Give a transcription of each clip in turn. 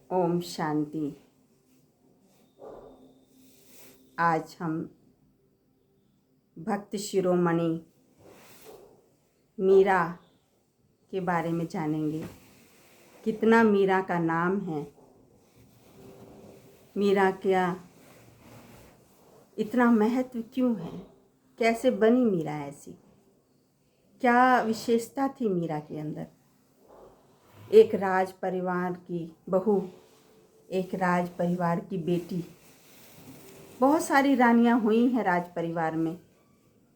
ओम शांति। आज हम भक्त शिरोमणि मीरा के बारे में जानेंगे। कितना मीरा का नाम है, मीरा क्या इतना महत्व क्यों है, कैसे बनी मीरा ऐसी, क्या विशेषता थी मीरा के अंदर। एक राज परिवार की बहू, एक राज परिवार की बेटी। बहुत सारी रानियां हुई हैं राज परिवार में,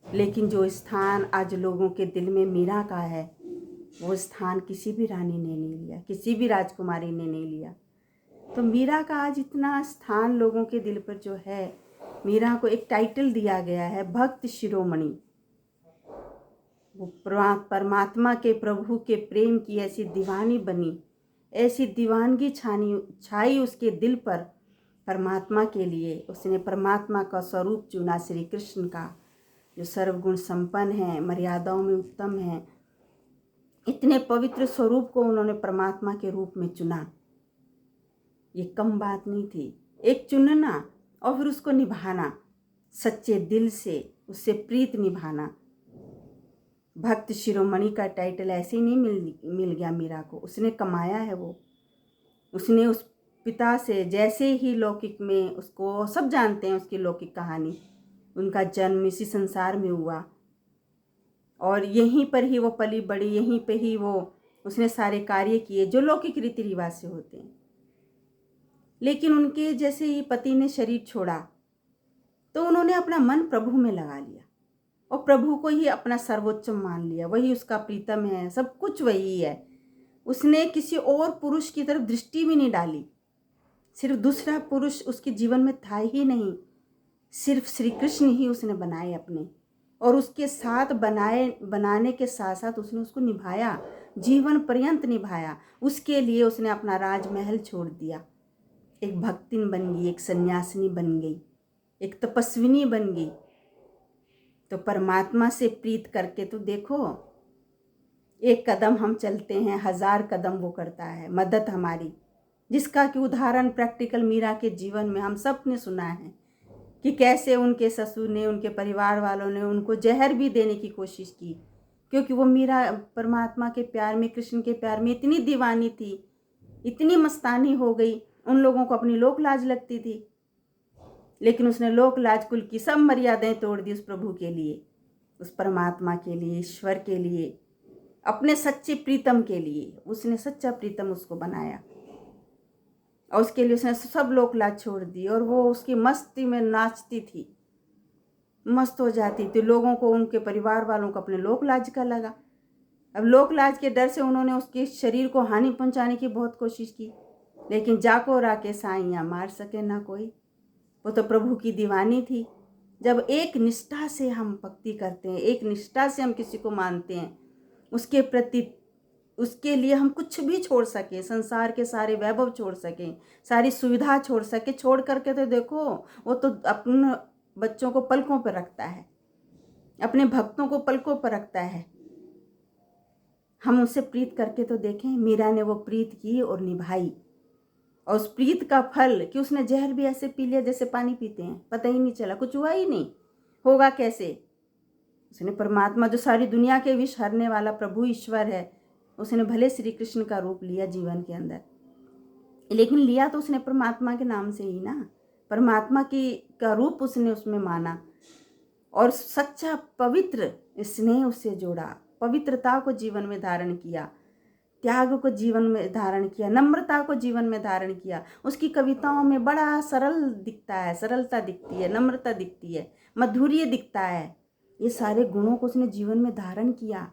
लेकिन जो स्थान आज लोगों के दिल में मीरा का है, वो स्थान किसी भी रानी ने नहीं लिया, किसी भी राजकुमारी ने नहीं लिया। तो मीरा का आज इतना स्थान लोगों के दिल पर जो है, मीरा को एक टाइटल दिया गया है भक्त शिरोमणि। वो परमात्मा के, प्रभु के प्रेम की ऐसी दीवानी बनी, ऐसी दीवानगी छाई उसके दिल पर परमात्मा के लिए। उसने परमात्मा का स्वरूप चुना, श्री कृष्ण का, जो सर्वगुण संपन्न है, मर्यादाओं में उत्तम है। इतने पवित्र स्वरूप को उन्होंने परमात्मा के रूप में चुना। ये कम बात नहीं थी, एक चुनना और फिर उसको निभाना, सच्चे दिल से उससे प्रीत निभाना। भक्त शिरोमणि का टाइटल ऐसे ही नहीं मिल गया मीरा को, उसने कमाया है वो। उसने उस पिता से, जैसे ही लौकिक में, उसको सब जानते हैं उसकी लौकिक कहानी, उनका जन्म इसी संसार में हुआ और यहीं पर ही वो पली बड़ी, यहीं पे ही वो उसने सारे कार्य किए जो लौकिक रीति रिवाज से होते हैं। लेकिन उनके जैसे ही पति ने शरीर छोड़ा तो उन्होंने अपना मन प्रभु में लगा लिया और प्रभु को ही अपना सर्वोच्च मान लिया। वही उसका प्रीतम है, सब कुछ वही है। उसने किसी और पुरुष की तरफ दृष्टि भी नहीं डाली, सिर्फ दूसरा पुरुष उसके जीवन में था ही नहीं, सिर्फ श्री कृष्ण ही उसने बनाए अपने, और उसके साथ बनाने के साथ साथ उसने उसको निभाया, जीवन पर्यंत निभाया। उसके लिए उसने अपना राजमहल छोड़ दिया, एक भक्तिन बन गई, एक सन्यासिनी बन गई, एक तपस्विनी बन गई। तो परमात्मा से प्रीत करके तो देखो, एक कदम हम चलते हैं, 1000 कदम वो करता है मदद हमारी, जिसका कि उदाहरण प्रैक्टिकल मीरा के जीवन में हम सब ने सुना है कि कैसे उनके ससुर ने, उनके परिवार वालों ने उनको जहर भी देने की कोशिश की, क्योंकि वो मीरा परमात्मा के प्यार में, कृष्ण के प्यार में इतनी दीवानी थी, इतनी मस्तानी हो गई, उन लोगों को अपनी लोक लाज लगती थी। लेकिन उसने लोक लाज कुल की सब मर्यादाएं तोड़ दी उस प्रभु के लिए, उस परमात्मा के लिए, ईश्वर के लिए, अपने सच्चे प्रीतम के लिए। उसने सच्चा प्रीतम उसको बनाया और उसके लिए उसने सब लोक लाज छोड़ दी और वो उसकी मस्ती में नाचती थी, मस्त हो जाती थी। लोगों को, उनके परिवार वालों को अपने लोक लाज का लगा। अब लोक लाज के डर से उन्होंने उसके शरीर को हानि पहुंचाने की बहुत कोशिश की, लेकिन जाको राके साइयाँ मार सके ना कोई। वो तो प्रभु की दीवानी थी। जब एक निष्ठा से हम भक्ति करते हैं, एक निष्ठा से हम किसी को मानते हैं, उसके प्रति, उसके लिए हम कुछ भी छोड़ सकें, संसार के सारे वैभव छोड़ सकें, सारी सुविधा छोड़ सके, छोड़ करके तो देखो, वो तो अपने बच्चों को पलकों पर रखता है, अपने भक्तों को पलकों पर रखता है। हम उससे प्रीत करके तो देखें। मीरा ने वो प्रीत की और निभाई, और उस प्रीत का फल कि उसने जहर भी ऐसे पी लिया जैसे पानी पीते हैं, पता ही नहीं चला, कुछ हुआ ही नहीं। होगा कैसे? उसने परमात्मा, जो सारी दुनिया के विष हरने वाला प्रभु ईश्वर है, उसने भले श्री कृष्ण का रूप लिया जीवन के अंदर, लेकिन लिया तो उसने परमात्मा के नाम से ही ना। परमात्मा की का रूप उसने उसमें माना और सच्चा पवित्र स्नेह उससे जोड़ा, पवित्रता को जीवन में धारण किया, त्याग को जीवन में धारण किया, नम्रता को जीवन में धारण किया। उसकी कविताओं में बड़ा सरल दिखता है, सरलता दिखती है, नम्रता दिखती है, माधुर्य दिखता है। ये सारे गुणों को उसने जीवन में धारण किया।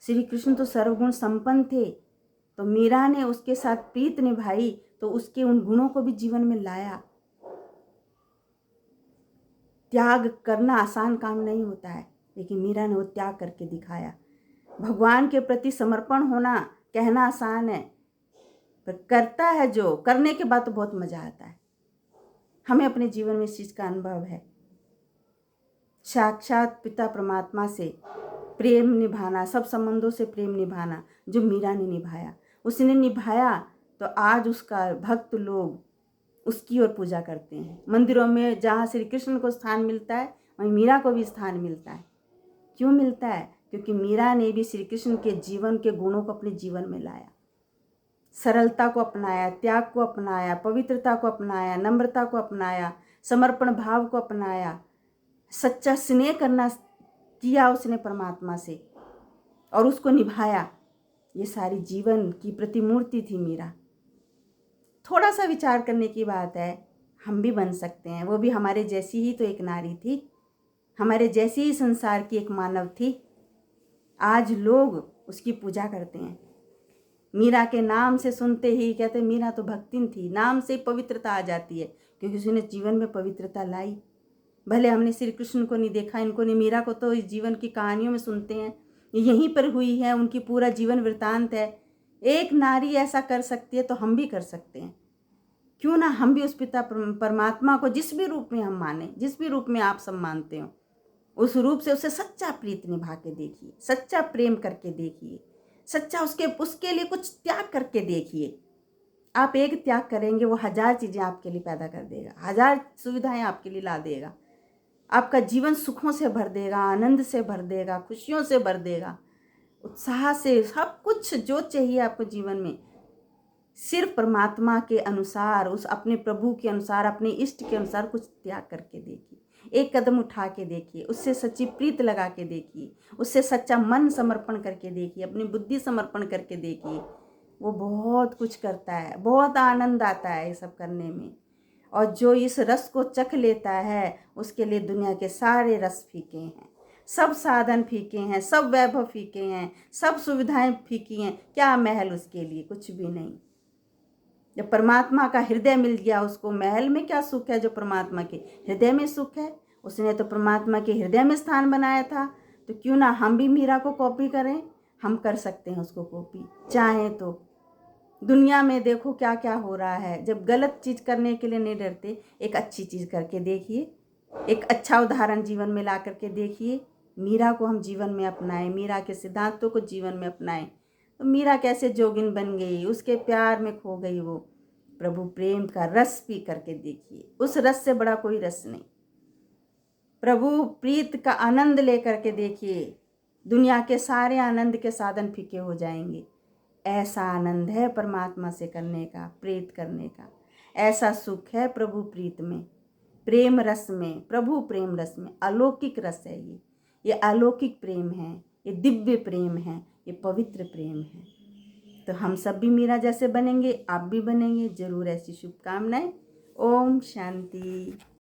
श्री कृष्ण तो सर्वगुण संपन्न थे, तो मीरा ने उसके साथ प्रीत निभाई तो उसके उन गुणों को भी जीवन में लाया। त्याग करना आसान काम नहीं होता है, लेकिन मीरा ने वो त्याग करके दिखाया। भगवान के प्रति समर्पण होना कहना आसान है, पर करता है जो, करने के बाद तो बहुत मजा आता है। हमें अपने जीवन में इस चीज का अनुभव है। साक्षात पिता परमात्मा से प्रेम निभाना, सब संबंधों से प्रेम निभाना, जो मीरा ने निभाया, उसने निभाया तो आज उसका भक्त लोग उसकी ओर पूजा करते हैं। मंदिरों में जहाँ श्री कृष्ण को स्थान मिलता है वहीं मीरा को भी स्थान मिलता है। क्यों मिलता है? क्योंकि मीरा ने भी श्री कृष्ण के जीवन के गुणों को अपने जीवन में लाया, सरलता को अपनाया, त्याग को अपनाया, पवित्रता को अपनाया, नम्रता को अपनाया, समर्पण भाव को अपनाया, सच्चा स्नेह करना किया उसने परमात्मा से और उसको निभाया। ये सारी जीवन की प्रतिमूर्ति थी मीरा। थोड़ा सा विचार करने की बात है, हम भी बन सकते हैं। वो भी हमारे जैसी ही तो एक नारी थी, हमारे जैसी ही संसार की एक मानव थी। आज लोग उसकी पूजा करते हैं। मीरा के नाम से सुनते ही कहते मीरा तो भक्तिन थी। नाम से पवित्रता आ जाती है क्योंकि उसने जीवन में पवित्रता लाई। भले हमने श्री कृष्ण को नहीं देखा, इनको नहीं, मीरा को तो इस जीवन की कहानियों में सुनते हैं, यहीं पर हुई है, उनकी पूरा जीवन वृतांत है। एक नारी ऐसा कर सकती है तो हम भी कर सकते हैं। क्यों ना हम भी उस पिता परमात्मा को जिस भी रूप में हम माने, जिस भी रूप में आप सब मानते हो, उस रूप से उसे सच्चा प्रीत निभा के देखिए, सच्चा प्रेम करके देखिए, सच्चा उसके लिए कुछ त्याग करके देखिए। आप एक त्याग करेंगे, वो 1000 चीज़ें आपके लिए पैदा कर देगा, 1000 सुविधाएं आपके लिए ला देगा। आपका जीवन सुखों से भर देगा, आनंद से भर देगा, खुशियों से भर देगा, उत्साह से, सब कुछ जो चाहिए आपको जीवन में। सिर्फ परमात्मा के अनुसार, उस अपने प्रभु के अनुसार, अपने इष्ट के अनुसार कुछ त्याग करके देखिए, एक कदम उठा के देखिए, उससे सच्ची प्रीत लगा के देखिए, उससे सच्चा मन समर्पण करके देखिए, अपनी बुद्धि समर्पण करके देखिए। वो बहुत कुछ करता है, बहुत आनंद आता है ये सब करने में। और जो इस रस को चख लेता है उसके लिए दुनिया के सारे रस फीके हैं, सब साधन फीके हैं, सब वैभव फीके हैं, सब सुविधाएं फीकी हैं। क्या महल उसके लिए? कुछ भी नहीं। जब परमात्मा का हृदय मिल गया उसको, महल में क्या सुख है जो परमात्मा के हृदय में सुख है। उसने तो परमात्मा के हृदय में स्थान बनाया था, तो क्यों ना हम भी मीरा को कॉपी करें। हम कर सकते हैं उसको कॉपी, चाहें तो। दुनिया में देखो क्या क्या हो रहा है। जब गलत चीज़ करने के लिए नहीं डरते, एक अच्छी चीज़ करके देखिए, एक अच्छा उदाहरण जीवन में ला करके देखिए। मीरा को हम जीवन में अपनाएं, मीरा के सिद्धांतों को जीवन में अपनाएं। तो मीरा कैसे जोगिन बन गई, उसके प्यार में खो गई वो। प्रभु प्रेम का रस पी करके देखिए, उस रस से बड़ा कोई रस नहीं। प्रभु प्रीत का आनंद लेकर के देखिए, दुनिया के सारे आनंद के साधन फीके हो जाएंगे। ऐसा आनंद है परमात्मा से करने का, प्रीत करने का। ऐसा सुख है प्रभु प्रीत में, प्रेम रस में, प्रभु प्रेम रस में। अलौकिक रस है ये अलौकिक प्रेम है, ये दिव्य प्रेम है, ये पवित्र प्रेम है। तो हम सब भी मीरा जैसे बनेंगे, आप भी बनेंगे जरूर। ऐसी शुभकामनाएं। ओम शांति।